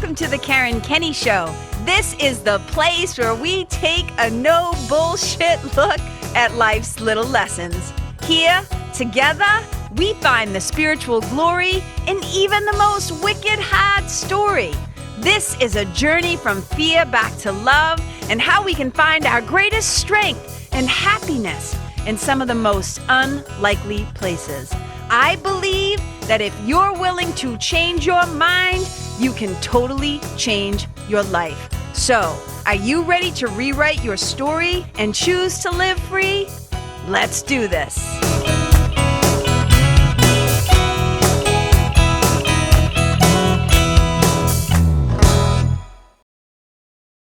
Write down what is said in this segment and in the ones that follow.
welcome to the Karen Kenney Show. This is the place where we take a no bullshit look at life's little lessons. Here, together, we find the spiritual glory in even the most wicked hard story. This is a journey from fear back to love and how we can find our greatest strength and happiness in some of the most unlikely places. I believe that if you're willing to change your mind, you can totally change your life. So, are you ready to rewrite your story and choose to live free? Let's do this.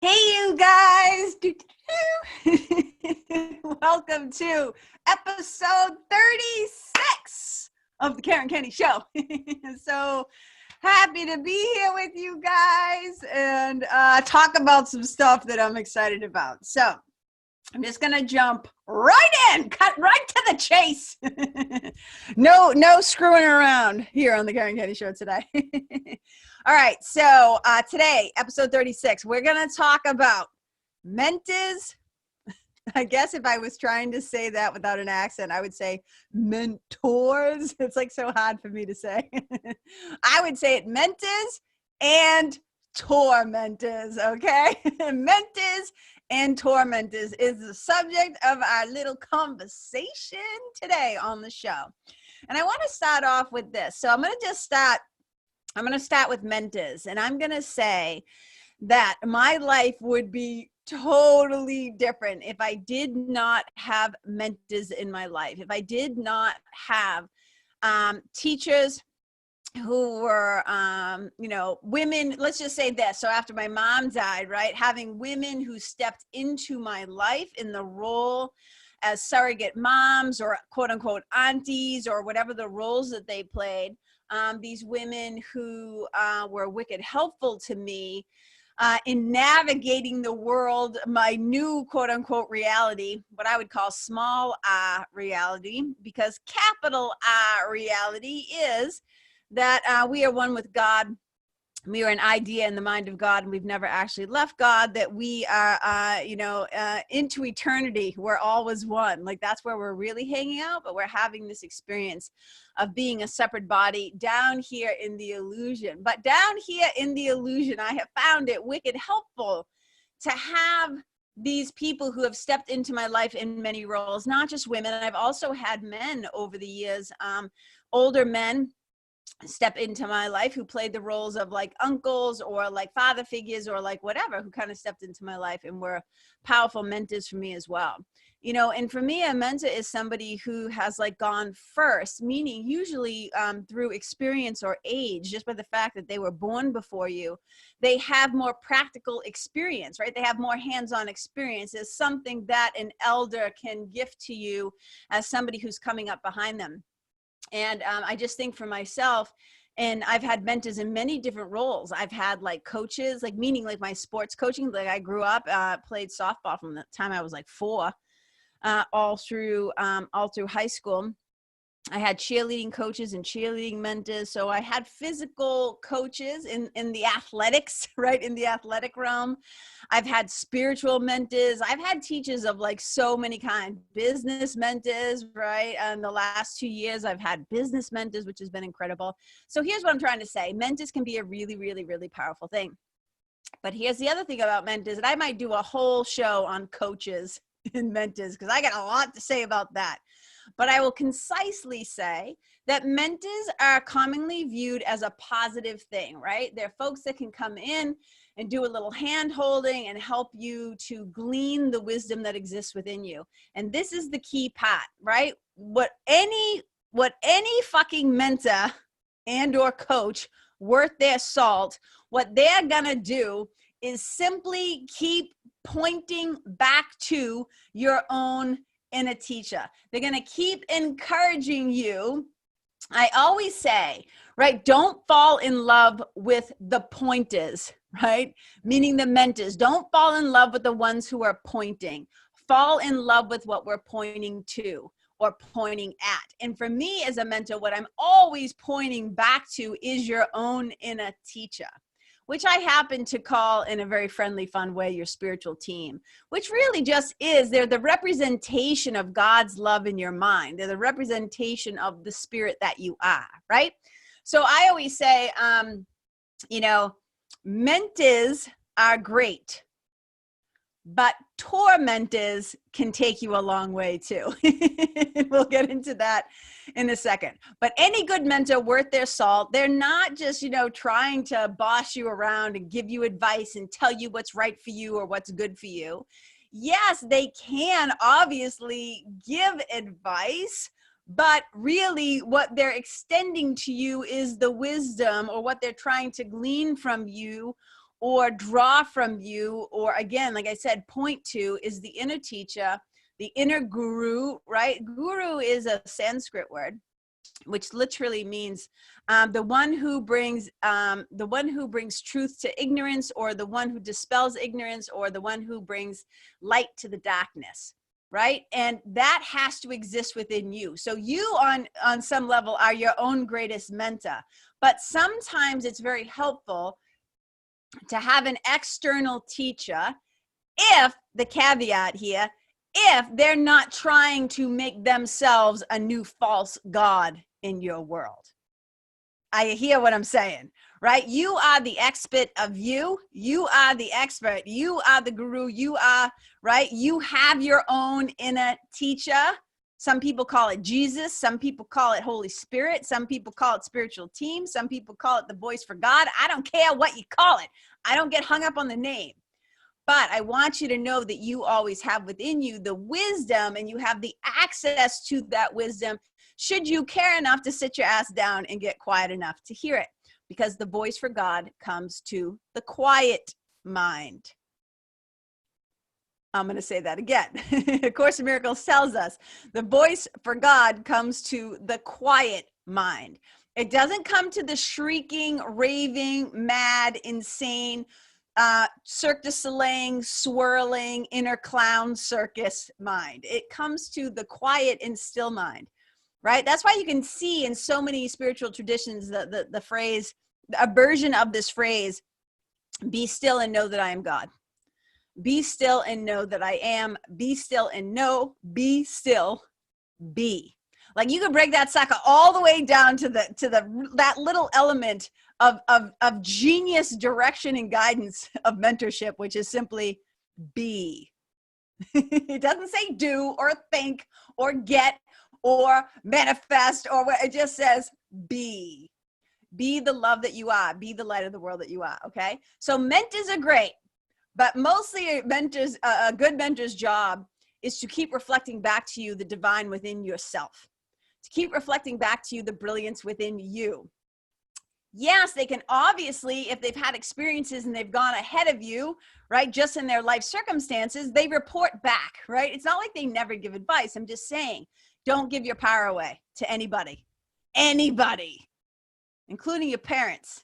Hey, you guys. Welcome to episode 36 of the Karen Kenney Show. So happy to be here with you guys and talk about some stuff that I'm excited about. So I'm just going to jump right in, cut right to the chase. No screwing around here on the Karen Kenney Show today. All right. So today, episode 36, we're going to talk about mentors. I guess if I was trying to say that without an accent, I would say mentors. It's like so hard for me to say. I would say it mentors and tormentors, okay? Mentors and tormentors is the subject of our little conversation today on the show. And I want to start off with this. So I'm going to start with mentors, and I'm going to say that my life would be totally different if I did not have mentors in my life. If I did not have teachers who were, women, let's just say this. So after my mom died, right, having women who stepped into my life in the role as surrogate moms or quote unquote aunties or whatever the roles that they played, these women who were wicked helpful to me in navigating the world, my new quote unquote reality, what I would call small r reality, because capital R reality is that we are one with God. We are an idea in the mind of God, and we've never actually left God, that we are, into eternity. We're always one. Like that's where we're really hanging out, but we're having this experience of being a separate body down here in the illusion. But down here in the illusion, I have found it wicked helpful to have these people who have stepped into my life in many roles, not just women. I've also had men over the years, older men, step into my life who played the roles of like uncles or like father figures or like whatever, who kind of stepped into my life and were powerful mentors for me as well. And for me, a mentor is somebody who has like gone first, meaning usually through experience or age, just by the fact that they were born before you, they have more practical experience, right? They have more hands-on experience. Is something that an elder can gift to you as somebody who's coming up behind them. And I just think for myself, and I've had mentors in many different roles. I've had like coaches, like meaning like my sports coaching. Like I grew up, played softball from the time I was like 4, all through high school. I had cheerleading coaches and cheerleading mentors. So I had physical coaches in the athletics, right? In the athletic realm. I've had spiritual mentors. I've had teachers of like so many kinds, business mentors, right? And the last 2 years I've had business mentors, which has been incredible. So here's what I'm trying to say. Mentors can be a really, really, really powerful thing. But here's the other thing about mentors, and I might do a whole show on coaches and mentors because I got a lot to say about that. But I will concisely say that mentors are commonly viewed as a positive thing, right? They're folks that can come in and do a little hand holding and help you to glean the wisdom that exists within you. And this is the key part, right? What any fucking mentor and or coach worth their salt, what they're gonna do is simply keep pointing back to your own inner teacher. They're going to keep encouraging you. I always say, right, don't fall in love with the pointers, right? Meaning the mentors. Don't fall in love with the ones who are pointing. Fall in love with what we're pointing to or pointing at. And for me as a mentor, what I'm always pointing back to is your own inner teacher. which I happen to call in a very friendly, fun way, your spiritual team, which really just is, they're the representation of God's love in your mind. They're the representation of the spirit that you are, right? So I always say, you know, mentors are great, but tormentors can take you a long way too. We'll get into that in a second. But any good mentor worth their salt, they're not just, you know, trying to boss you around and give you advice and tell you what's right for you or what's good for you. Yes, they can obviously give advice, but really what they're extending to you is the wisdom, or what they're trying to glean from you or draw from you, or again, like I said, point to, is the inner teacher, the inner guru, right? Guru is a Sanskrit word, which literally means the one who brings truth to ignorance, or the one who dispels ignorance, or the one who brings light to the darkness, right? And that has to exist within you. So you on some level are your own greatest mentor, but sometimes it's very helpful to have an external teacher, if the caveat here, if they're not trying to make themselves a new false god in your world. I hear what I'm saying, right? You are the expert of you. You are the expert. You are the guru. You are, right? You have your own inner teacher. Some people call it Jesus. Some people call it Holy Spirit. Some people call it spiritual team. Some people call it the voice for God. I don't care what you call it. I don't get hung up on the name. But I want you to know that you always have within you the wisdom, and you have the access to that wisdom should you care enough to sit your ass down and get quiet enough to hear it. Because the voice for God comes to the quiet mind. I'm going to say that again. A Course in Miracles tells us the voice for God comes to the quiet mind. It doesn't come to the shrieking, raving, mad, insane, Cirque du Soleil, swirling, inner clown circus mind. It comes to the quiet and still mind, right? That's why you can see in so many spiritual traditions the phrase, a version of this phrase, be still and know that I am God. Be still and know that I am. Be still and know. Be still. Be. Like, you can break that sucker all the way down to that little element of genius direction and guidance of mentorship, which is simply be. It doesn't say do or think or get or manifest or what. It just says be. Be the love that you are. Be the light of the world that you are. Okay. So mentors are great. But mostly a good mentor's job is to keep reflecting back to you the divine within yourself, to keep reflecting back to you the brilliance within you. Yes, they can obviously, if they've had experiences and they've gone ahead of you, right, just in their life circumstances, they report back, right? It's not like they never give advice. I'm just saying, don't give your power away to anybody, including your parents,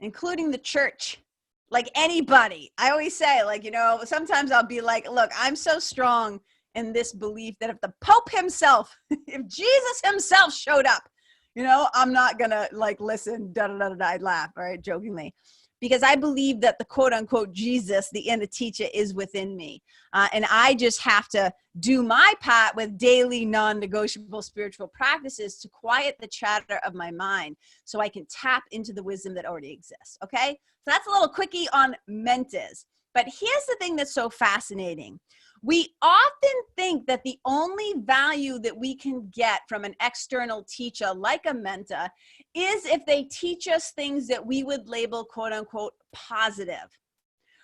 including the church. Like anybody. I always say, like, you know, sometimes I'll be like, look, I'm so strong in this belief that if the Pope himself, if Jesus himself showed up, you know, I'm not gonna like listen, I'd laugh, right, jokingly, because I believe that the quote unquote Jesus, the inner teacher, is within me. And I just have to do my part with daily non-negotiable spiritual practices to quiet the chatter of my mind so I can tap into the wisdom that already exists. Okay. So that's a little quickie on mentors. But here's the thing that's so fascinating. We often think that the only value that we can get from an external teacher like a mentor is if they teach us things that we would label quote unquote positive,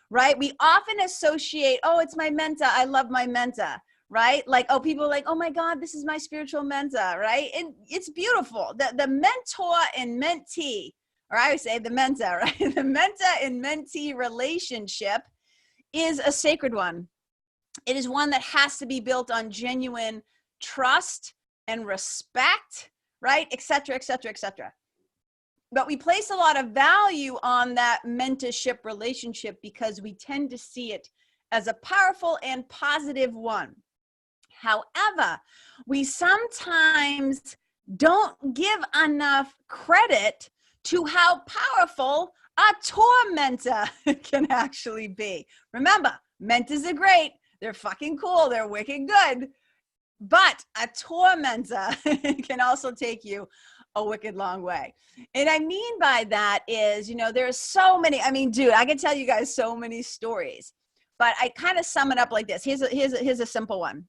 right? We often associate, oh, it's my mentor, I love my mentor, right? Like, oh, people are like, oh my God, this is my spiritual mentor, right? And it's beautiful. The mentor and mentee, or I would say the mentor, right? The mentor and mentee relationship is a sacred one. It is one that has to be built on genuine trust and respect, right? Et cetera, et cetera, et cetera. But we place a lot of value on that mentorship relationship because we tend to see it as a powerful and positive one. However, we sometimes don't give enough credit to how powerful a tormentor can actually be. Remember, mentors are great. They're fucking cool. They're wicked good. But a tormentor can also take you a wicked long way. And I mean by that is, you know, there's so many, I mean, dude, I can tell you guys so many stories, but I kind of sum it up like this. Here's a simple one.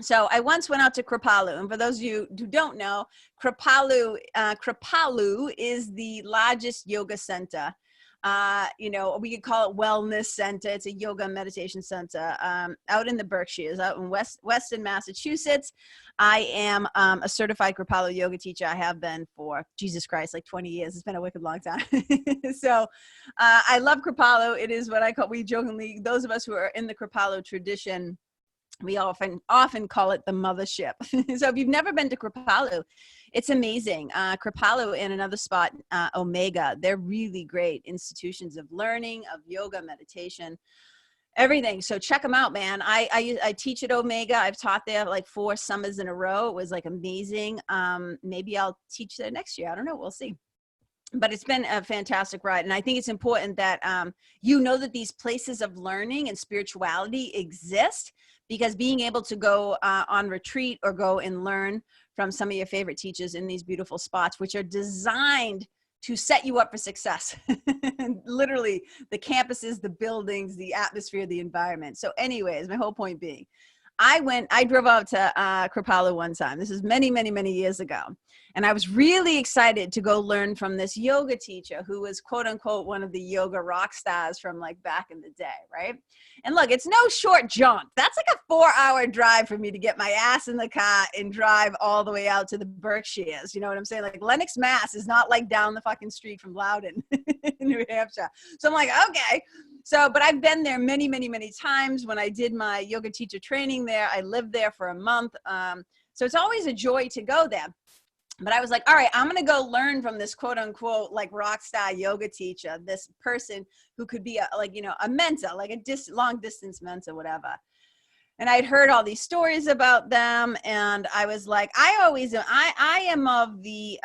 So I once went out to Kripalu, and for those of you who don't know, Kripalu is the largest yoga center. You know, we could call it wellness center. It's a yoga meditation center out in the Berkshires, out in Western Massachusetts. I am a certified Kripalu yoga teacher. I have been for, Jesus Christ, like 20 years. It's been a wicked long time. So I love Kripalu. It is what I call, we jokingly, those of us who are in the Kripalu tradition, we often call it the mothership. So if you've never been to Kripalu, it's amazing. Kripalu and another spot, Omega, they're really great institutions of learning, of yoga, meditation, everything. So check them out, man. I teach at Omega. I've taught there like 4 summers in a row. It was like amazing. Maybe I'll teach there next year. I don't know. We'll see. But it's been a fantastic ride. And I think it's important that you know that these places of learning and spirituality exist, because being able to go on retreat or go and learn from some of your favorite teachers in these beautiful spots, which are designed to set you up for success. Literally, the campuses, the buildings, the atmosphere, the environment. So anyways, my whole point being, I drove out to Kripalu one time. This is many, many, many years ago. And I was really excited to go learn from this yoga teacher who was quote unquote one of the yoga rock stars from like back in the day, right? And look, it's no short jaunt. That's like a 4-hour drive for me to get my ass in the car and drive all the way out to the Berkshires. You know what I'm saying? Like Lenox, Mass is not like down the fucking street from Loudon, New Hampshire. So I'm like, okay. So, but I've been there many, many, many times. When I did my yoga teacher training there, I lived there for a month. So it's always a joy to go there. But I was like, all right, I'm going to go learn from this quote unquote, like rock star yoga teacher, this person who could be a mentor, like a long distance mentor, whatever. And I'd heard all these stories about them. And I was like, I am of the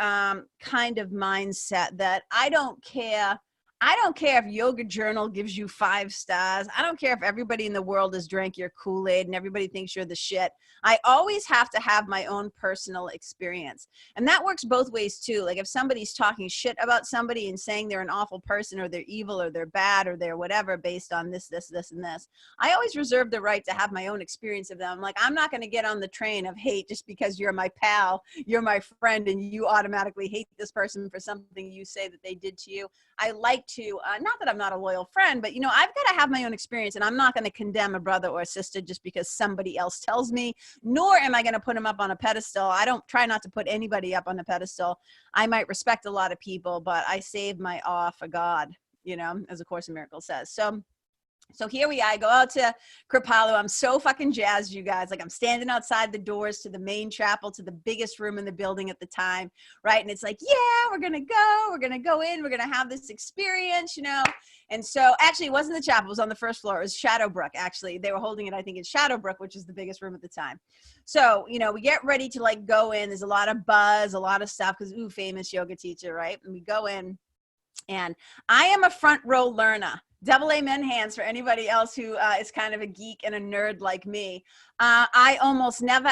kind of mindset that I don't care if Yoga Journal gives you 5 stars. I don't care if everybody in the world has drank your Kool-Aid and everybody thinks you're the shit. I always have to have my own personal experience. And that works both ways too. Like if somebody's talking shit about somebody and saying they're an awful person or they're evil or they're bad or they're whatever based on this, and this, I always reserve the right to have my own experience of them. Like I'm not going to get on the train of hate just because you're my pal, you're my friend, and you automatically hate this person for something you say that they did to you. I like to, not that I'm not a loyal friend, but, you know, I've got to have my own experience, and I'm not going to condemn a brother or a sister just because somebody else tells me, nor am I going to put them up on a pedestal. I don't try not to put anybody up on a pedestal. I might respect a lot of people, but I save my awe for God, you know, as A Course in Miracles says. So here I go out to Kripalu. I'm so fucking jazzed, you guys. Like I'm standing outside the doors to the main chapel, to the biggest room in the building at the time, right? And it's like, yeah, we're going to go in, we're going to have this experience, you know? And so actually it wasn't the chapel, it was on the first floor. It was Shadowbrook, actually. They were holding it, I think, in Shadowbrook, which is the biggest room at the time. So, you know, we get ready to like go in. There's a lot of buzz, a lot of stuff because, ooh, famous yoga teacher, right? And we go in, and I am a front row learner. Double amen hands for anybody else who is kind of a geek and a nerd like me. I almost never,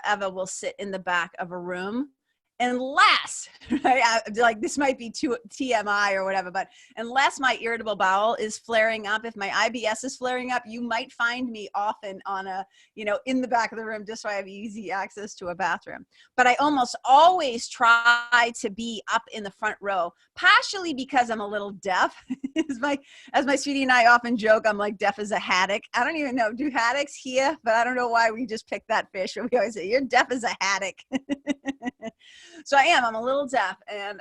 ever will sit in the back of a room unless, right, like this might be too TMI or whatever, but unless my irritable bowel is flaring up, if my IBS is flaring up, you might find me often on a, you know, in the back of the room just so I have easy access to a bathroom. But I almost always try to be up in the front row, partially because I'm a little deaf. As my sweetie and I often joke, I'm like deaf as a haddock. I don't even know, do haddocks here? But I don't know why we just picked that fish. But we always say, you're deaf as a haddock. So I'm a little deaf, and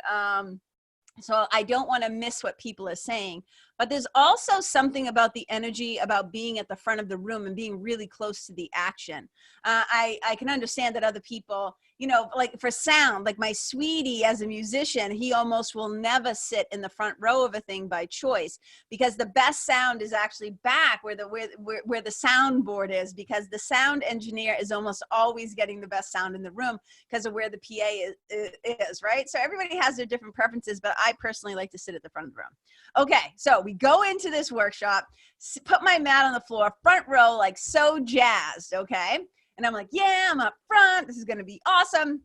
so I don't want to miss what people are saying. But there's also something about the energy, about being at the front of the room and being really close to the action. I can understand that other people you know, like for sound, like my sweetie as a musician, he almost will never sit in the front row of a thing by choice, because the best sound is actually back where the soundboard is, because the sound engineer is almost always getting the best sound in the room because of where the PA is, right? So everybody has their different preferences, but I personally like to sit at the front of the room. Okay, so we go into this workshop, put my mat on the floor, front row, like so jazzed, okay? And I'm like, yeah, I'm up front. This is going to be awesome.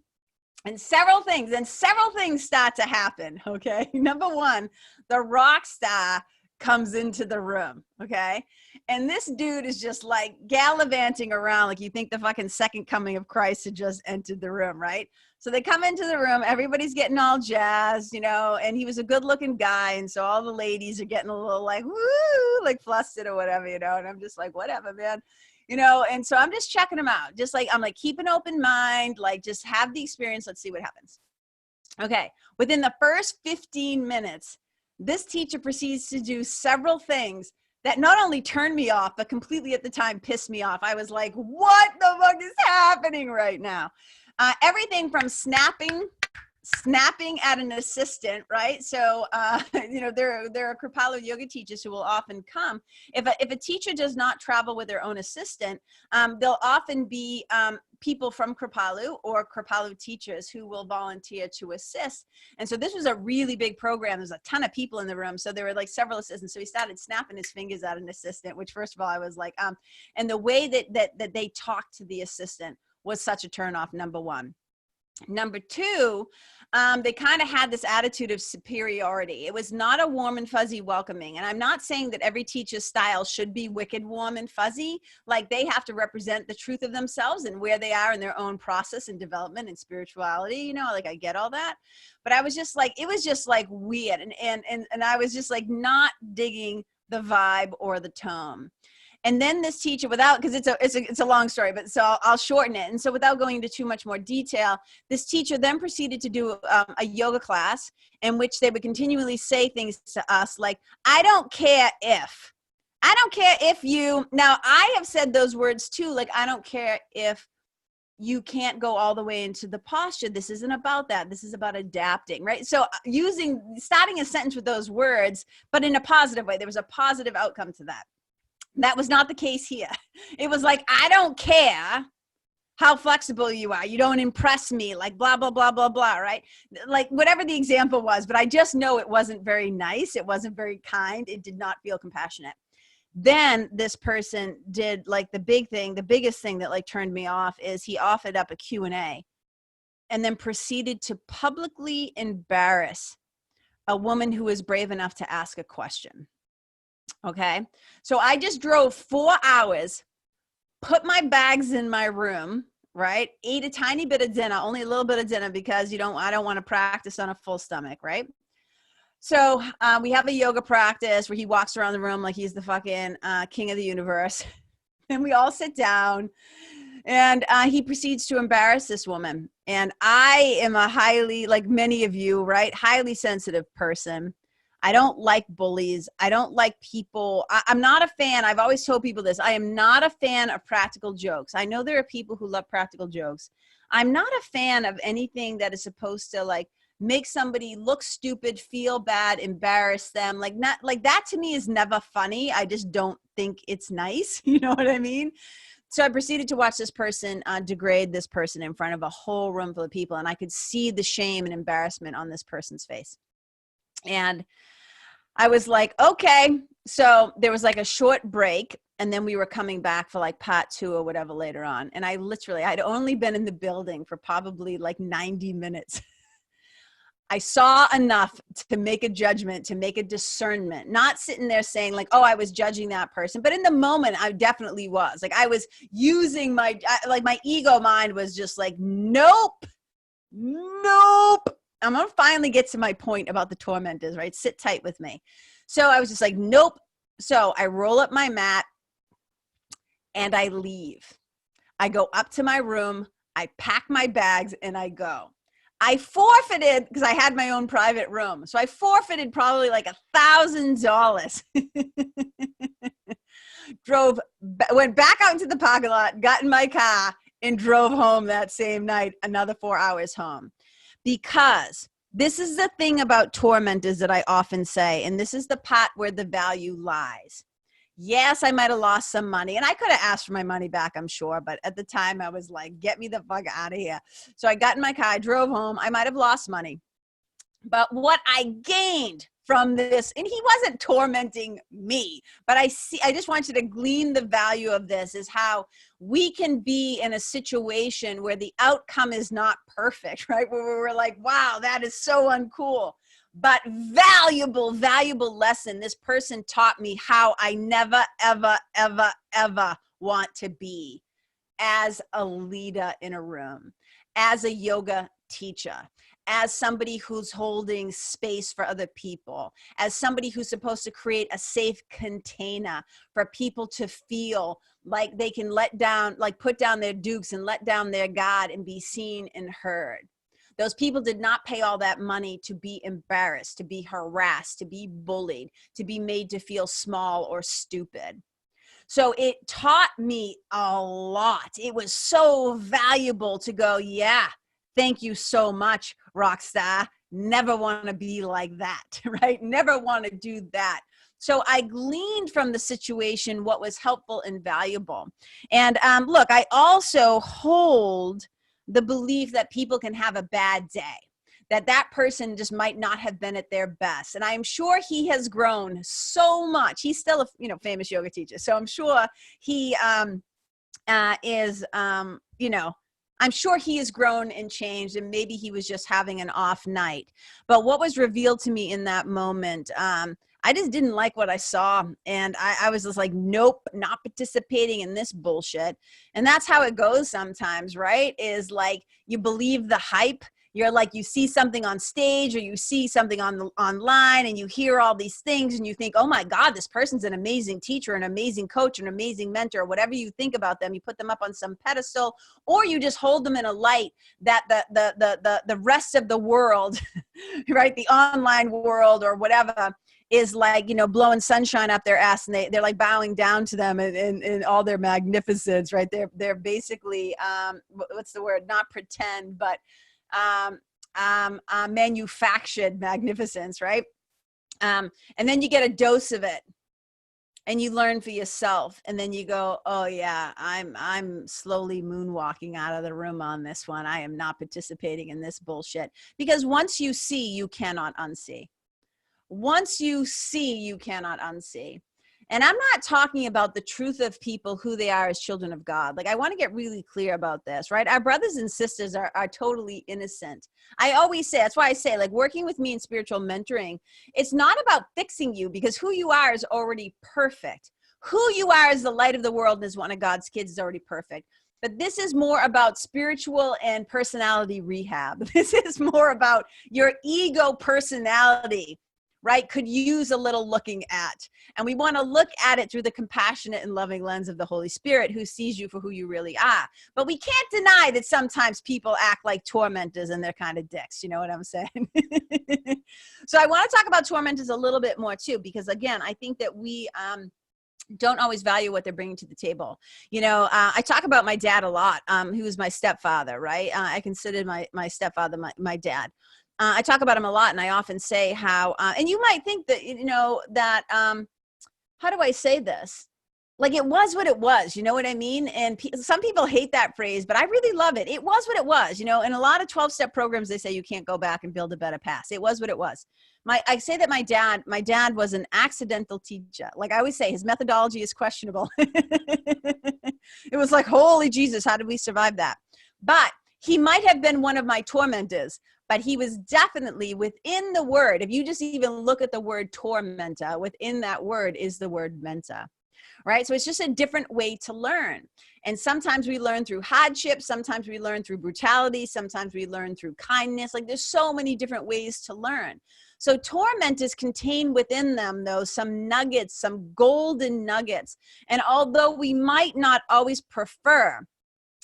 And several things start to happen, okay? Number one, the rock star comes into the room, okay? And this dude is just like gallivanting around like you think the fucking second coming of Christ had just entered the room, right? So they come into the room, everybody's getting all jazzed, you know, and he was a good looking guy. And so all the ladies are getting a little like, woo, like flustered or whatever, you know, and I'm just like, whatever, man. You know, and so I'm just checking them out. Just like, I'm like, keep an open mind, like just have the experience. Let's see what happens. Okay. Within the first 15 minutes, this teacher proceeds to do several things that not only turned me off, but completely at the time pissed me off. I was like, what the fuck is happening right now? Everything from snapping at an assistant, right? So, you know, there are Kripalu yoga teachers who will often come. If a teacher does not travel with their own assistant, there'll often be people from Kripalu or Kripalu teachers who will volunteer to assist. And so this was a really big program. There's a ton of people in the room. So there were like several assistants. So he started snapping his fingers at an assistant, which first of all, I was like, and the way that they talked to the assistant was such a turnoff, number one. Number two, they kind of had this attitude of superiority. It was not a warm and fuzzy welcoming. And I'm not saying that every teacher's style should be wicked warm and fuzzy. Like they have to represent the truth of themselves and where they are in their own process and development and spirituality. You know, like I get all that. But I was just like, it was just like weird. And I was just like not digging the vibe or the tone. And then this teacher, without, because it's a long story, but so I'll shorten it. And so without going into too much more detail, this teacher then proceeded to do a yoga class in which they would continually say things to us like, I don't care if you, now I have said those words too, like, I don't care if you can't go all the way into the posture. This isn't about that. This is about adapting, right? So starting a sentence with those words, but in a positive way, there was a positive outcome to that. That was not the case here. It was like, I don't care how flexible you are. You don't impress me, like blah, blah, blah, blah, blah, right? Like whatever the example was, but I just know it wasn't very nice. It wasn't very kind. It did not feel compassionate. Then this person did like the biggest thing that like turned me off is he offered up a Q&A and then proceeded to publicly embarrass a woman who was brave enough to ask a question. Okay. So I just drove 4 hours, put my bags in my room, right? Ate a tiny bit of dinner, only a little bit of dinner because I don't want to practice on a full stomach, right? So we have a yoga practice where he walks around the room like he's the fucking king of the universe. And we all sit down and he proceeds to embarrass this woman. And I am a highly, like many of you, right? Highly sensitive person. I don't like bullies. I don't like people. I'm not a fan. I've always told people this. I am not a fan of practical jokes. I know there are people who love practical jokes. I'm not a fan of anything that is supposed to like make somebody look stupid, feel bad, embarrass them. Like that to me is never funny. I just don't think it's nice. You know what I mean? So I proceeded to watch this person degrade this person in front of a whole room full of people. And I could see the shame and embarrassment on this person's face. And I was like, okay. So there was like a short break and then we were coming back for like part 2 or whatever later on. And I'd only been in the building for probably like 90 minutes. I saw enough to make a judgment, to make a discernment, not sitting there saying like, oh, I was judging that person. But in the moment, I definitely was. Like I was using my ego mind was just like, nope. I'm going to finally get to my point about the tormentors, right? Sit tight with me. So I was just like, nope. So I roll up my mat and I leave. I go up to my room. I pack my bags and I go. I forfeited because I had my own private room. So I forfeited probably like $1,000. Went back out into the parking lot, got in my car and drove home that same night, another 4 hours home. Because this is the thing about tormentors that I often say, and this is the part where the value lies. Yes, I might have lost some money, and I could have asked for my money back, I'm sure. But at the time I was like, get me the fuck out of here. So I got in my car, I drove home. I might have lost money. But what I gained from this, and he wasn't tormenting me, but I just want you to glean the value of this, is how we can be in a situation where the outcome is not perfect, right? Where we're like, wow, that is so uncool. But valuable lesson. This person taught me how I never, ever, ever, ever want to be as a leader in a room, as a yoga teacher, as somebody who's holding space for other people, as somebody who's supposed to create a safe container for people to feel like they can let down, like put down their dukes and let down their guard and be seen and heard. Those people did not pay all that money to be embarrassed, to be harassed, to be bullied, to be made to feel small or stupid. So it taught me a lot. It was so valuable to go, yeah, thank you so much, Rockstar. Never want to be like that, right? Never want to do that. So I gleaned from the situation what was helpful and valuable. And look, I also hold the belief that people can have a bad day, that person just might not have been at their best. And I'm sure he has grown so much. He's still a famous yoga teacher. So I'm sure he is, I'm sure he has grown and changed, and maybe he was just having an off night. But what was revealed to me in that moment, I just didn't like what I saw. And I was just like, nope, not participating in this bullshit. And that's how it goes sometimes, right? Is like, you believe the hype. You're like, you see something on stage or you see something online and you hear all these things and you think, oh my God, this person's an amazing teacher, an amazing coach, an amazing mentor, whatever you think about them. You put them up on some pedestal, or you just hold them in a light that the rest of the world, right? The online world or whatever is like, blowing sunshine up their ass, and they're like bowing down to them in all their magnificence, right? They're basically, what's the word? Not pretend, but manufactured magnificence, right? And then you get a dose of it and you learn for yourself, and then you go, oh yeah, I'm slowly moonwalking out of the room on this one. I am not participating in this bullshit. Because once you see, you cannot unsee. Once you see, you cannot unsee. And I'm not talking about the truth of people, who they are as children of God. Like, I want to get really clear about this, right? Our brothers and sisters are totally innocent. I always say, that's why I say, like, working with me in spiritual mentoring, it's not about fixing you, because who you are is already perfect. Who you are as the light of the world and as one of God's kids is already perfect. But this is more about spiritual and personality rehab. This is more about your ego personality, right? Could use a little looking at. And we want to look at it through the compassionate and loving lens of the Holy Spirit, who sees you for who you really are. But we can't deny that sometimes people act like tormentors and they're kind of dicks. You know what I'm saying? So I want to talk about tormentors a little bit more too, because again, I think that we, don't always value what they're bringing to the table. I talk about my dad a lot, who was my stepfather, right? I considered my stepfather my dad. I talk about him a lot, and I often say how, and you might think that, that, how do I say this? Like, it was what it was, you know what I mean? And some people hate that phrase, but I really love it. It was what it was, in a lot of 12-step programs, they say you can't go back and build a better past. It was what it was. I say that my dad was an accidental teacher. Like I always say, his methodology is questionable. It was like, holy Jesus, how did we survive that? But he might have been one of my tormentors, but he was definitely within the word. If you just even look at the word tormentor, within that word is the word mentor, right? So it's just a different way to learn. And sometimes we learn through hardship. Sometimes we learn through brutality. Sometimes we learn through kindness. Like, there's so many different ways to learn. So tormentors contain within them, though, some nuggets, some golden nuggets. And although we might not always prefer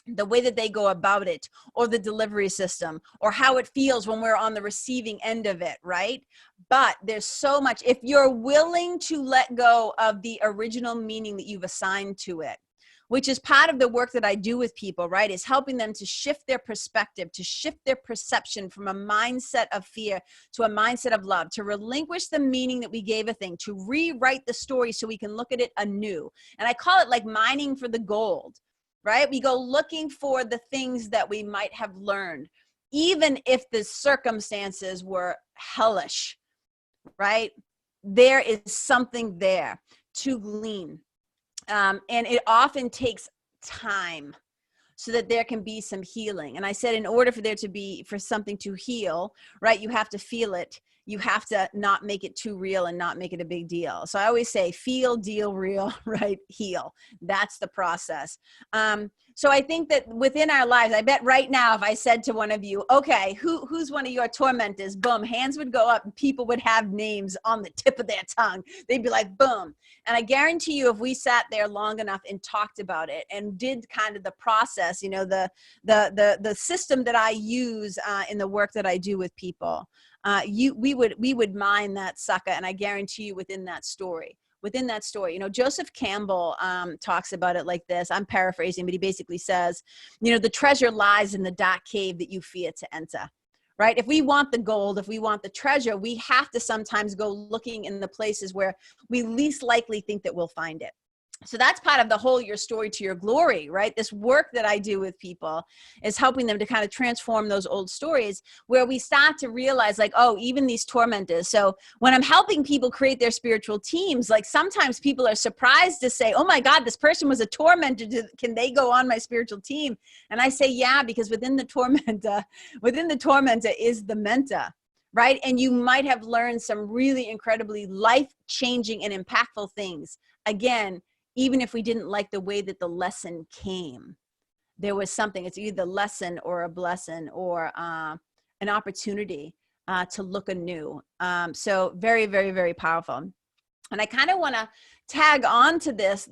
the way that they go about it, or the delivery system, or how it feels when we're on the receiving end of it, right? But there's so much, if you're willing to let go of the original meaning that you've assigned to it, which is part of the work that I do with people, right? Is helping them to shift their perspective, to shift their perception from a mindset of fear to a mindset of love, to relinquish the meaning that we gave a thing, to rewrite the story so we can look at it anew. And I call it like mining for the gold, right? We go looking for the things that we might have learned, even if the circumstances were hellish, right? There is something there to glean. And it often takes time so that there can be some healing. And I said, in order for there to be, for something to heal, right, you have to feel it. You have to not make it too real and not make it a big deal. So I always say, feel, deal, real, right, heal. That's the process. So I think that within our lives, I bet right now, if I said to one of you, okay, who's one of your tormentors? Boom, hands would go up and people would have names on the tip of their tongue. They'd be like, boom. And I guarantee you, if we sat there long enough and talked about it and did kind of the process, you know, the system that I use in the work that I do with people, we would mine that sucker. And I guarantee you within that story, you know, Joseph Campbell talks about it like this. I'm paraphrasing, but he basically says, you know, the treasure lies in the dark cave that you fear to enter, right? If we want the gold, if we want the treasure, we have to sometimes go looking in the places where we least likely think that we'll find it. So that's part of the whole Your Story to Your Glory, right? This work that I do with people is helping them to kind of transform those old stories where we start to realize like, oh, even these tormentors. So when I'm helping people create their spiritual teams, like sometimes people are surprised to say, oh my God, this person was a tormentor. Can they go on my spiritual team? And I say, yeah, because within the tormentor is the mentor. Right? And you might have learned some really incredibly life-changing and impactful things. Again, even if we didn't like the way that the lesson came, there was something. It's either a lesson or a blessing or an opportunity to look anew. So very, very, very powerful. And I kind of want to tag on to this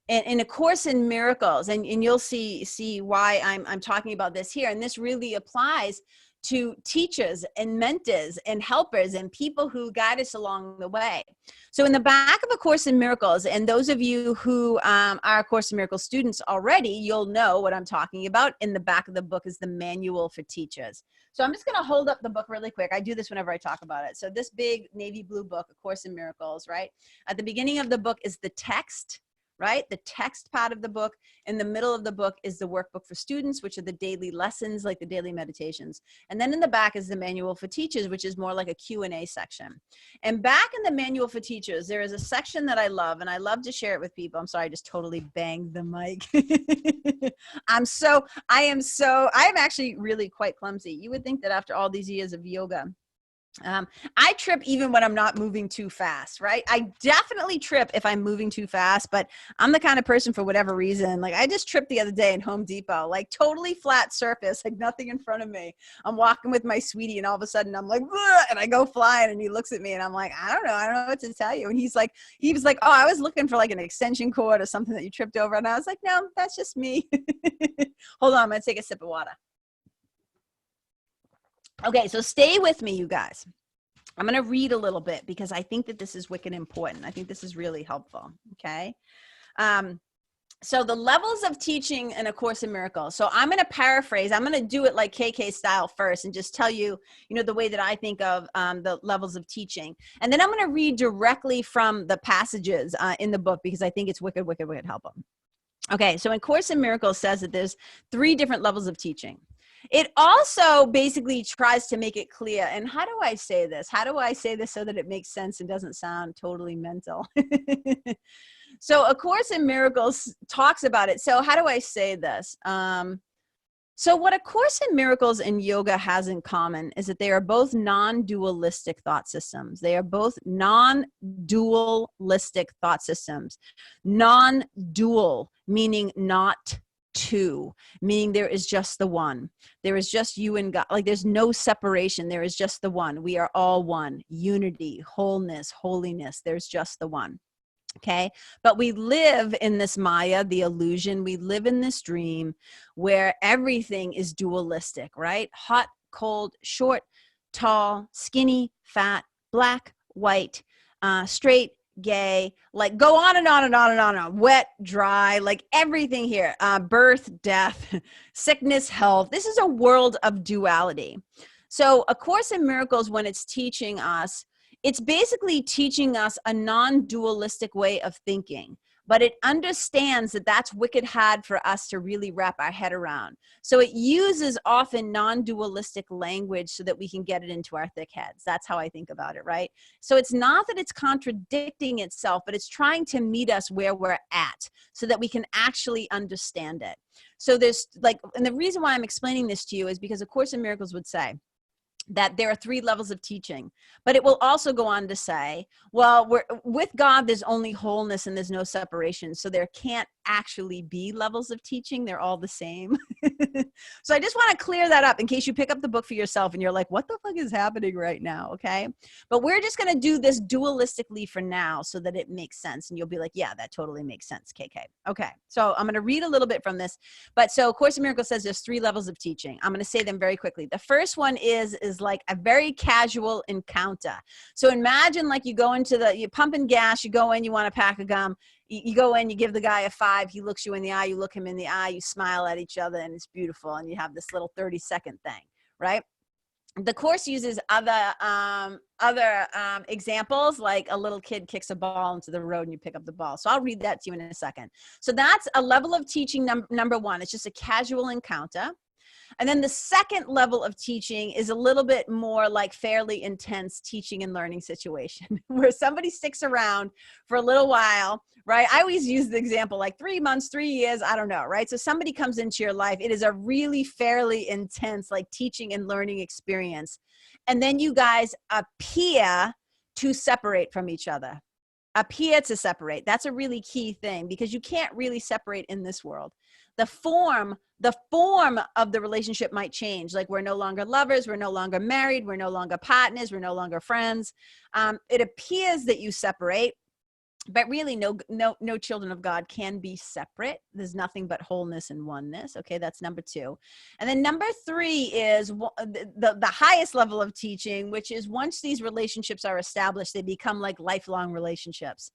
in A Course in Miracles, and you'll see why I'm talking about this here. And this really applies to teachers and mentors and helpers and people who guide us along the way. So in the back of A Course in Miracles, and those of you who are A Course in Miracles students already, you'll know what I'm talking about. In the back of the book is the manual for teachers. So I'm just going to hold up the book really quick. I do this whenever I talk about it. So this big navy blue book, A Course in Miracles, right? At the beginning of the book is the text, right? The text part of the book. In the middle of the book is the workbook for students, which are the daily lessons, like the daily meditations. And then in the back is the manual for teachers, which is more like a Q&A section. And back in the manual for teachers, there is a section that I love, and I love to share it with people. I'm sorry, I just totally banged the mic. I am actually really quite clumsy. You would think that after all these years of yoga, I trip even when I'm not moving too fast, right? I definitely trip if I'm moving too fast, but I'm the kind of person, for whatever reason, like I just tripped the other day in Home Depot, like totally flat surface, like nothing in front of me. I'm walking with my sweetie and all of a sudden I'm like, and I go flying and he looks at me and I'm like, I don't know what to tell you. And he was like, oh, I was looking for like an extension cord or something that you tripped over. And I was like, no, that's just me. Hold on, I'm going to take a sip of water. Okay, so stay with me, you guys. I'm going to read a little bit because I think that this is wicked important. I think this is really helpful, okay? So the levels of teaching in A Course in Miracles. So I'm going to paraphrase. I'm going to do it like KK style first and just tell you, you know, the way that I think of the levels of teaching. And then I'm going to read directly from the passages in the book because I think it's wicked, wicked, wicked helpful. Okay, so in Course in Miracles says that there's 3 different levels of teaching. It also basically tries to make it clear. And how do I say this? How do I say this so that it makes sense and doesn't sound totally mental? So A Course in Miracles talks about it. So how do I say this? So what A Course in Miracles and yoga has in common is that they are both non-dualistic thought systems. They are both non-dualistic thought systems. Non-dual, meaning not two, meaning there is just the one. There is just you and God. Like there's no separation. There is just the one. We are all one. Unity, wholeness, holiness. There's just the one. Okay. But we live in this Maya, the illusion. We live in this dream where everything is dualistic, right? Hot, cold, short, tall, skinny, fat, black, white, straight, gay, like go on and on and on and on, wet, dry, like everything here, birth, death, sickness, health. This is a world of duality. So A Course in Miracles, when it's teaching us, it's basically teaching us a non-dualistic way of thinking, but it understands that that's wicked hard for us to really wrap our head around. So it uses often non-dualistic language so that we can get it into our thick heads. That's how I think about it, right? So it's not that it's contradicting itself, but it's trying to meet us where we're at so that we can actually understand it. So there's like, and the reason why I'm explaining this to you is because A Course in Miracles would say that there are 3 levels of teaching, but it will also go on to say, well, with God, there's only wholeness and there's no separation. So there can't actually be levels of teaching. They're all the same. So I just want to clear that up in case you pick up the book for yourself and you're like, what the fuck is happening right now? Okay. But we're just going to do this dualistically for now so that it makes sense. And you'll be like, yeah, that totally makes sense, KK. Okay. So I'm going to read a little bit from this. But so Course in Miracles says there's 3 levels of teaching. I'm going to say them very quickly. The first one is like a very casual encounter. So imagine like you go into you're pumping gas, you go in, you want to pack a gum. You go in, you give the guy a 5, he looks you in the eye, you look him in the eye, you smile at each other, and it's beautiful. And you have this little 30-second thing, right? The Course uses other examples, like a little kid kicks a ball into the road and you pick up the ball. So I'll read that to you in a second. So that's a level of teaching number 1. It's just a casual encounter. And then the second level of teaching is a little bit more like fairly intense teaching and learning situation where somebody sticks around for a little while, right? I always use the example like 3 months, 3 years, I don't know, right? So somebody comes into your life. It is a really fairly intense like teaching and learning experience. And then you guys appear to separate from each other. Appear to separate. That's a really key thing because you can't really separate in this world. The form of the relationship might change. Like we're no longer lovers, we're no longer married, we're no longer partners, we're no longer friends. It appears that you separate, but really no children of God can be separate. There's nothing but wholeness and oneness. Okay, that's number 2. And then number 3 is the highest level of teaching, which is once these relationships are established, they become like lifelong relationships.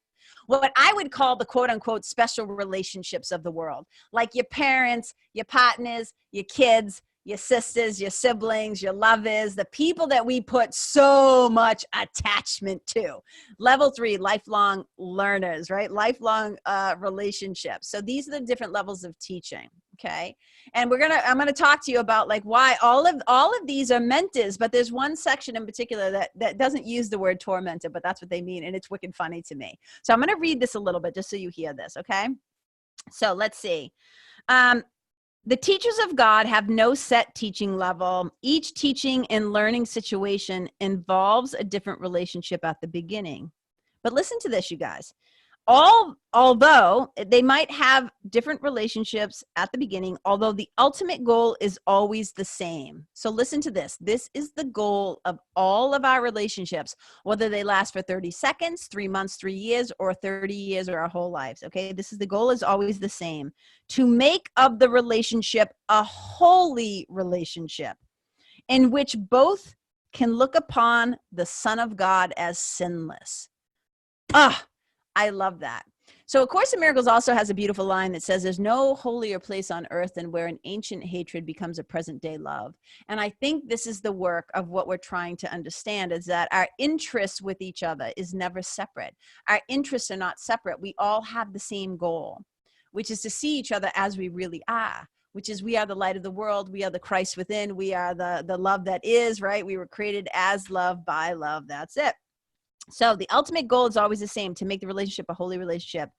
What I would call the quote unquote special relationships of the world, like your parents, your partners, your kids, your sisters, your siblings, your lovers, the people that we put so much attachment to. Level 3, lifelong learners, right? Lifelong relationships. So these are the different levels of teaching. Okay. And I'm going to talk to you about like why all of these are mentors, but there's one section in particular that doesn't use the word tormentor, but that's what they mean. And it's wicked funny to me. So I'm going to read this a little bit just so you hear this. Okay. So let's see. The teachers of God have no set teaching level. Each teaching and learning situation involves a different relationship at the beginning. But listen to this, you guys. Although they might have different relationships at the beginning, although the ultimate goal is always the same. So listen to this. This is the goal of all of our relationships, whether they last for 30 seconds, 3 months, 3 years, or 30 years, or our whole lives. Okay, the goal is always the same: to make of the relationship a holy relationship in which both can look upon the Son of God as sinless. I love that. So A Course in Miracles also has a beautiful line that says there's no holier place on earth than where an ancient hatred becomes a present day love. And I think this is the work of what we're trying to understand, is that our interest with each other is never separate. Our interests are not separate. We all have the same goal, which is to see each other as we really are, which is we are the light of the world. We are the Christ within. We are the love that is, right? We were created as love by love. That's it. So the ultimate goal is always the same: to make the relationship a holy relationship.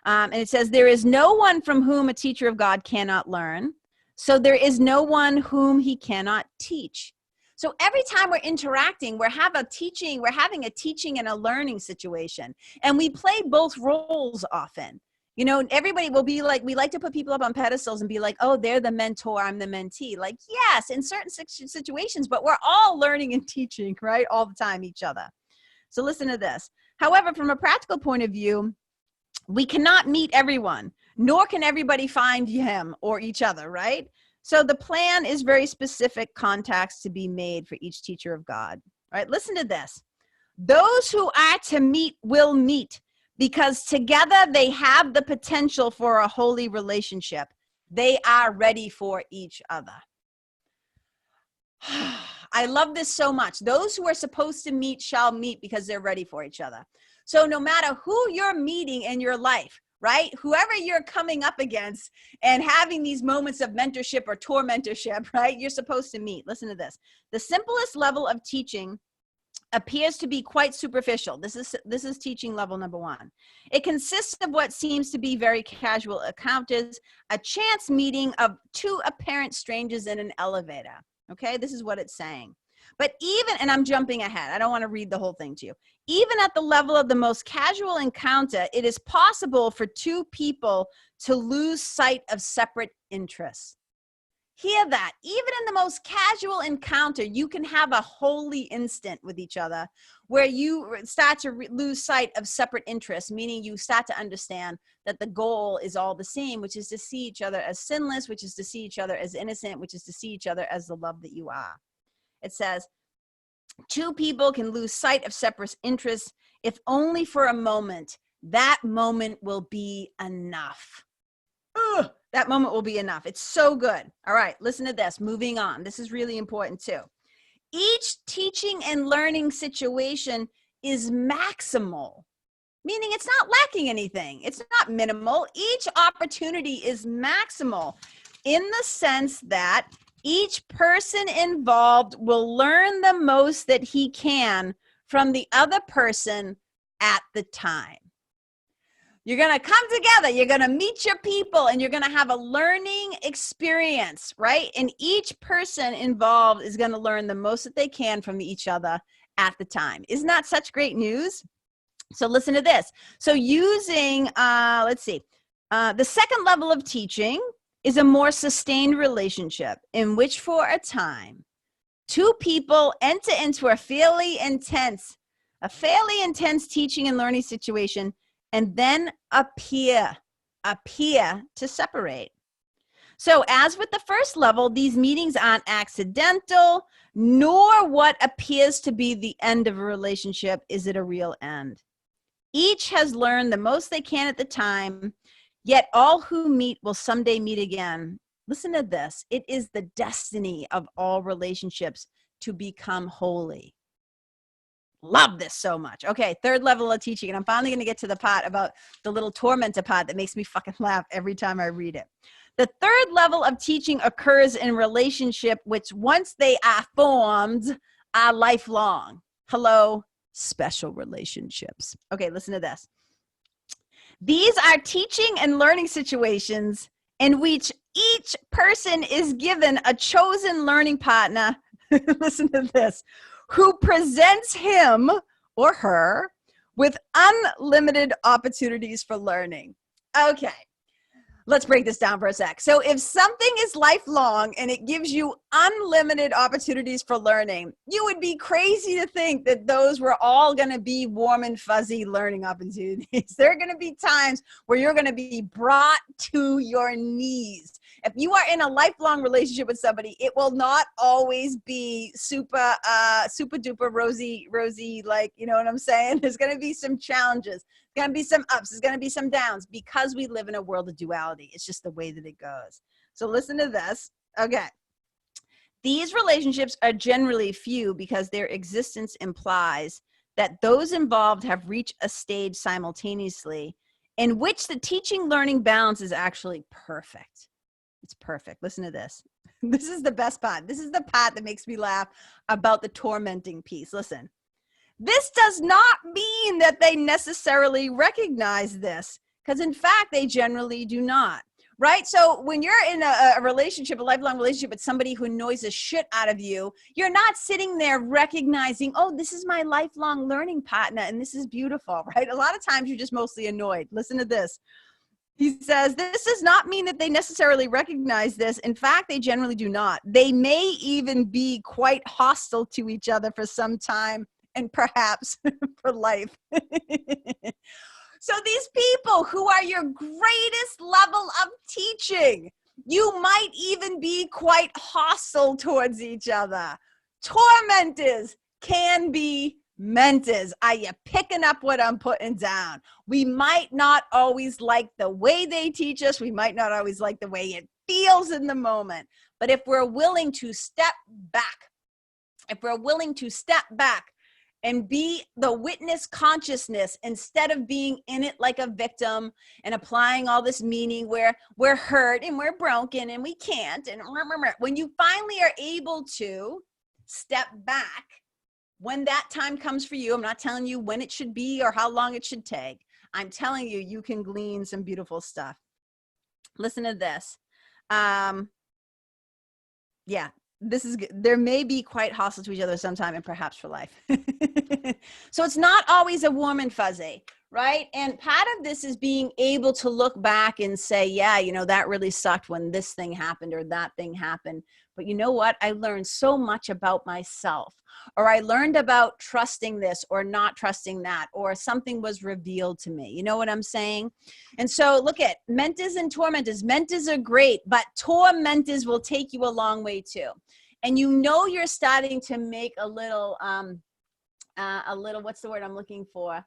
And it says, there is no one from whom a teacher of God cannot learn. So there is no one whom he cannot teach. So every time we're interacting, we're having a teaching and a learning situation. And we play both roles often. You know, everybody will be like, we like to put people up on pedestals and be like, oh, they're the mentor, I'm the mentee. Like, yes, in certain situations, but we're all learning and teaching, right? All the time, each other. So listen to this. However, from a practical point of view, we cannot meet everyone, nor can everybody find him or each other, right? So the plan is very specific contacts to be made for each teacher of God, right? Listen to this. Those who are to meet will meet, because together they have the potential for a holy relationship. They are ready for each other. I love this so much. Those who are supposed to meet shall meet because they're ready for each other. So no matter who you're meeting in your life, right? Whoever you're coming up against and having these moments of mentorship or tormentorship, right? You're supposed to meet. Listen to this. The simplest level of teaching appears to be quite superficial. This is teaching level number 1. It consists of what seems to be very casual encounters, a chance meeting of 2 apparent strangers in an elevator. Okay, this is what it's saying. But even, and I'm jumping ahead, I don't want to read the whole thing to you. Even at the level of the most casual encounter, it is possible for 2 people to lose sight of separate interests. Hear that. Even in the most casual encounter, you can have a holy instant with each other where you start to lose sight of separate interests, meaning you start to understand that the goal is all the same, which is to see each other as sinless, which is to see each other as innocent, which is to see each other as the love that you are. It says, 2 people can lose sight of separate interests if only for a moment. That moment will be enough. Ugh, that moment will be enough. It's so good. All right, listen to this. Moving on. This is really important too. Each teaching and learning situation is maximal, meaning it's not lacking anything. It's not minimal. Each opportunity is maximal in the sense that each person involved will learn the most that he can from the other person at the time. You're going to come together, you're going to meet your people, and you're going to have a learning experience, right? And each person involved is going to learn the most that they can from each other at the time. Isn't that such great news? So listen to this. So using, let's see, the second level of teaching is a more sustained relationship in which for a time, 2 people enter into a fairly intense teaching and learning situation and then appear to separate. So as with the first level, these meetings aren't accidental, nor what appears to be the end of a relationship is it a real end. Each has learned the most they can at the time, yet all who meet will someday meet again. Listen to this. It is the destiny of all relationships to become holy. Love this so much. Okay, third level of teaching, and I'm finally going to get to the part about the little tormentor part that makes me fucking laugh every time I read it. The third level of teaching occurs in relationship which once they are formed are lifelong. Hello, special relationships. Okay, listen to this. These are teaching and learning situations in which each person is given a chosen learning partner. Listen to this. Who presents him or her with unlimited opportunities for learning. Okay, let's break this down for a sec. So if something is lifelong and it gives you unlimited opportunities for learning, you would be crazy to think that those were all going to be warm and fuzzy learning opportunities. There are going to be times where you're going to be brought to your knees. If you are in a lifelong relationship with somebody, it will not always be super duper rosy, like, you know what I'm saying? There's going to be some challenges. There's going to be some ups. There's going to be some downs because we live in a world of duality. It's just the way that it goes. So listen to this. Okay. These relationships are generally few because their existence implies that those involved have reached a stage simultaneously in which the teaching learning balance is actually perfect. It's perfect. Listen to this. This is the best part. This is the part that makes me laugh about the tormenting piece. Listen, this does not mean that they necessarily recognize this, because in fact, they generally do not, right? So when you're in a relationship, a lifelong relationship with somebody who annoys the shit out of you, you're not sitting there recognizing, oh, this is my lifelong learning partner and this is beautiful, right? A lot of times you're just mostly annoyed. Listen to this. He says, this does not mean that they necessarily recognize this. In fact, they generally do not. They may even be quite hostile to each other for some time and perhaps for life. So these people who are your greatest level of teaching, you might even be quite hostile towards each other. Tormentors can be Mentors, are you picking up what I'm putting down? We might not always like the way they teach us. We might not always like the way it feels in the moment. But if we're willing to step back, and be the witness consciousness instead of being in it like a victim and applying all this meaning where we're hurt and we're broken and we can't. And when you finally are able to step back, when that time comes for you, I'm not telling you when it should be or how long it should take. I'm telling you, you can glean some beautiful stuff. Listen to this. Yeah, this is good. There may be quite hostile to each other sometime and perhaps for life. So it's not always a warm and fuzzy, right? And part of this is being able to look back and say, yeah, you know, that really sucked when this thing happened or that thing happened. But you know what? I learned so much about myself, or I learned about trusting this or not trusting that, or something was revealed to me. You know what I'm saying? And so look at mentors and tormentors. Mentors are great, but tormentors will take you a long way too. And you know, you're starting to make a little, what's the word I'm looking for?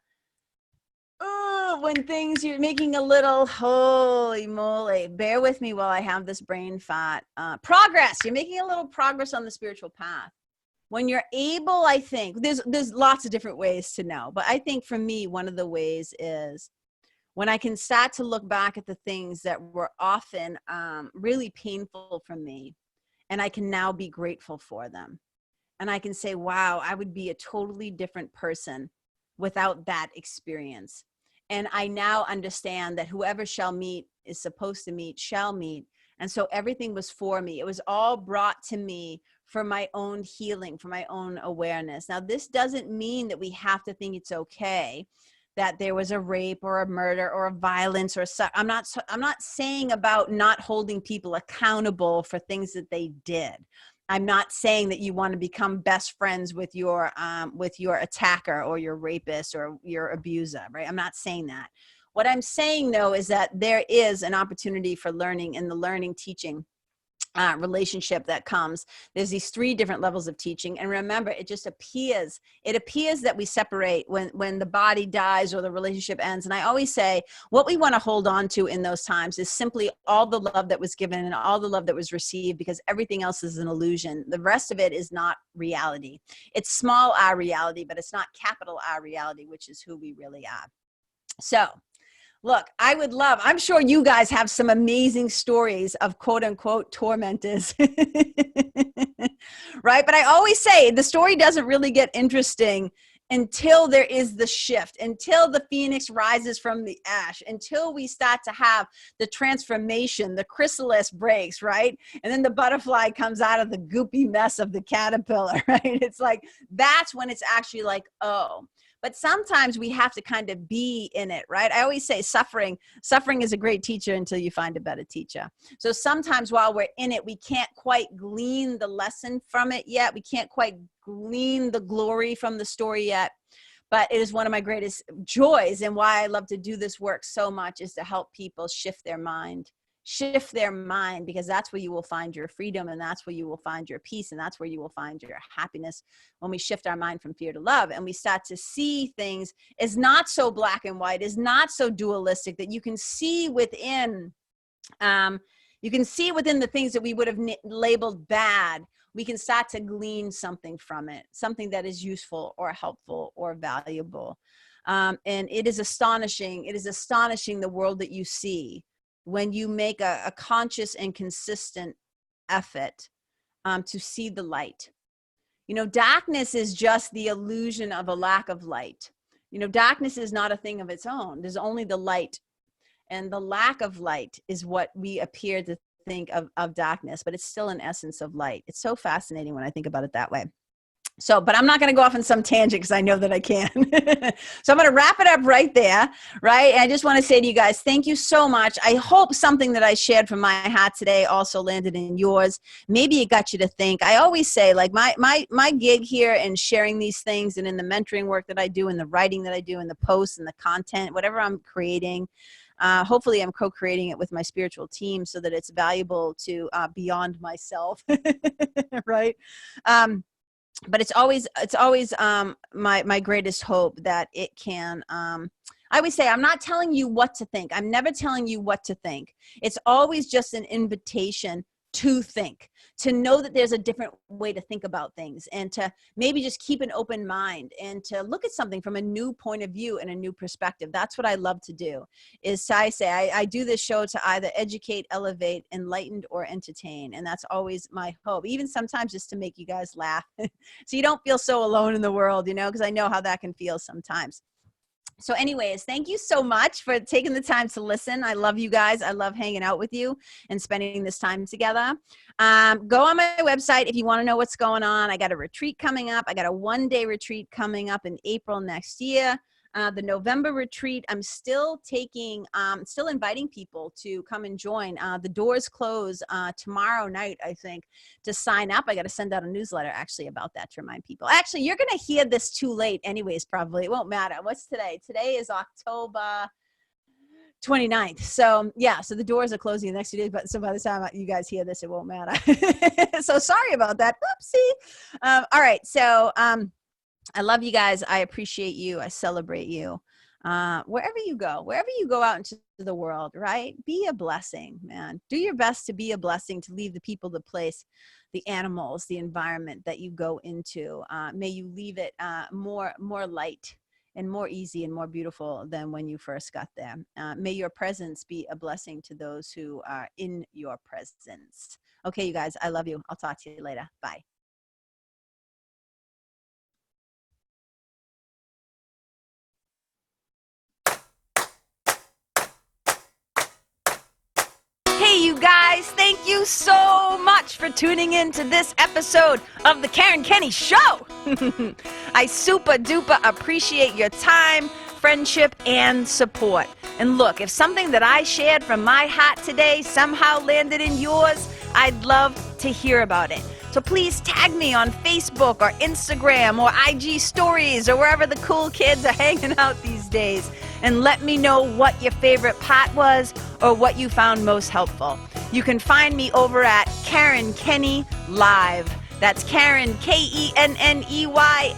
When things, you're making a little, holy moly, bear with me while I have this brain fart. Progress. You're making a little progress on the spiritual path. When you're able, I think, there's lots of different ways to know, but I think for me, one of the ways is when I can start to look back at the things that were often really painful for me, and I can now be grateful for them. And I can say, wow, I would be a totally different person without that experience. And I now understand that whoever shall meet is supposed to meet, shall meet. And so everything was for me. It was all brought to me for my own healing, for my own awareness. Now, this doesn't mean that we have to think it's okay that there was a rape or a murder or a violence or I'm not saying about not holding people accountable for things that they did. I'm not saying that you want to become best friends with your attacker or your rapist or your abuser, right? I'm not saying that. What I'm saying though is that there is an opportunity for learning in the learning teaching relationship that comes. There's these 3 different levels of teaching. And remember, it appears that we separate when the body dies or the relationship ends. And I always say, what we want to hold on to in those times is simply all the love that was given and all the love that was received, because everything else is an illusion. The rest of it is not reality. It's small r reality, but it's not capital R reality, which is who we really are. So, look, I'm sure you guys have some amazing stories of quote unquote tormentors, right? But I always say the story doesn't really get interesting until there is the shift, until the phoenix rises from the ash, until we start to have the transformation, the chrysalis breaks, right? And then the butterfly comes out of the goopy mess of the caterpillar, right? It's like, that's when it's actually like, oh. But sometimes we have to kind of be in it, right? I always say suffering is a great teacher until you find a better teacher. So sometimes while we're in it, we can't quite glean the lesson from it yet. We can't quite glean the glory from the story yet. But it is one of my greatest joys, and why I love to do this work so much is to help people shift their mind, because that's where you will find your freedom, and that's where you will find your peace, and that's where you will find your happiness, when we shift our mind from fear to love, and we start to see things as not so black and white, as not so dualistic, that you can see within the things that we would have labeled bad. We can start to glean something from it, something that is useful or helpful or valuable. And it is astonishing the world that you see when you make a conscious and consistent effort to see the light. You know, darkness is just the illusion of a lack of light. You know, darkness is not a thing of its own. There's only the light. And the lack of light is what we appear to think of darkness, but it's still an essence of light. It's so fascinating when I think about it that way. So, but I'm not going to go off on some tangent because I know that I can. So I'm going to wrap it up right there, right? And I just want to say to you guys, thank you so much. I hope something that I shared from my heart today also landed in yours. Maybe it got you to think. I always say, like, my gig here and sharing these things, and in the mentoring work that I do, and the writing that I do, and the posts and the content, whatever I'm creating, hopefully I'm co-creating it with my spiritual team so that it's valuable to beyond myself, right? but it's always my greatest hope that it can, I always say, I'm not telling you what to think. I'm never telling you what to think. It's always just an invitation to think, to know that there's a different way to think about things, and to maybe just keep an open mind and to look at something from a new point of view and a new perspective. That's what I love to do. I do this show to either educate, elevate, enlighten, or entertain. And that's always my hope, even sometimes just to make you guys laugh. So you don't feel so alone in the world, because I know how that can feel sometimes. So anyways, thank you so much for taking the time to listen. I love you guys. I love hanging out with you and spending this time together. Go on my website if you want to know what's going on. I got a retreat coming up. I got a one-day retreat coming up in April next year. The November retreat, I'm still inviting people to come and join. The doors close tomorrow night, I think, to sign up. I got to send out a newsletter actually about that to remind people. Actually, you're going to hear this too late anyways, probably. It won't matter. What's today? Today is October 29th. So yeah, so the doors are closing the next 2 days, but so by the time you guys hear this, it won't matter. So sorry about that. Oopsie. All right. So, I love you guys. I appreciate you. I celebrate you. Wherever you go out into the world, right? Be a blessing, man. Do your best to be a blessing, to leave the people, the place, the animals, the environment that you go into. May you leave it more light and more easy and more beautiful than when you first got there. May your presence be a blessing to those who are in your presence. Okay, you guys, I love you. I'll talk to you later. Bye. Hey, you guys, thank you so much for tuning in to this episode of the Karen Kenney Show. I super duper appreciate your time, friendship, and support. And look, if something that I shared from my heart today somehow landed in yours, I'd love to hear about it. So please tag me on Facebook or Instagram or IG stories or wherever the cool kids are hanging out these days, and let me know what your favorite part was or what you found most helpful. You can find me over at Karen Kenney Live. That's Karen, KENNEYLIVE.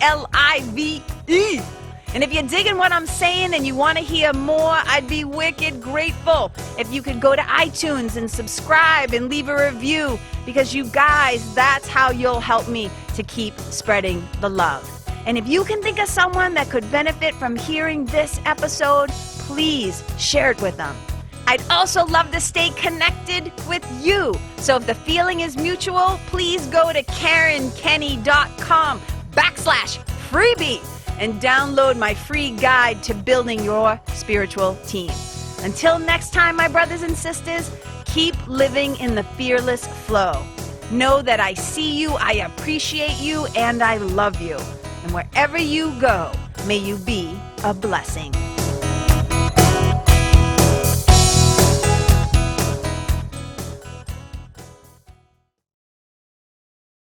And if you're digging what I'm saying and you want to hear more, I'd be wicked grateful if you could go to iTunes and subscribe and leave a review, because you guys, that's how you'll help me to keep spreading the love. And if you can think of someone that could benefit from hearing this episode, please share it with them. I'd also love to stay connected with you. So if the feeling is mutual, please go to KarenKenney.com/freebie and download my free guide to building your spiritual team. Until next time, my brothers and sisters, keep living in the fearless flow. Know that I see you, I appreciate you, and I love you. And wherever you go, may you be a blessing.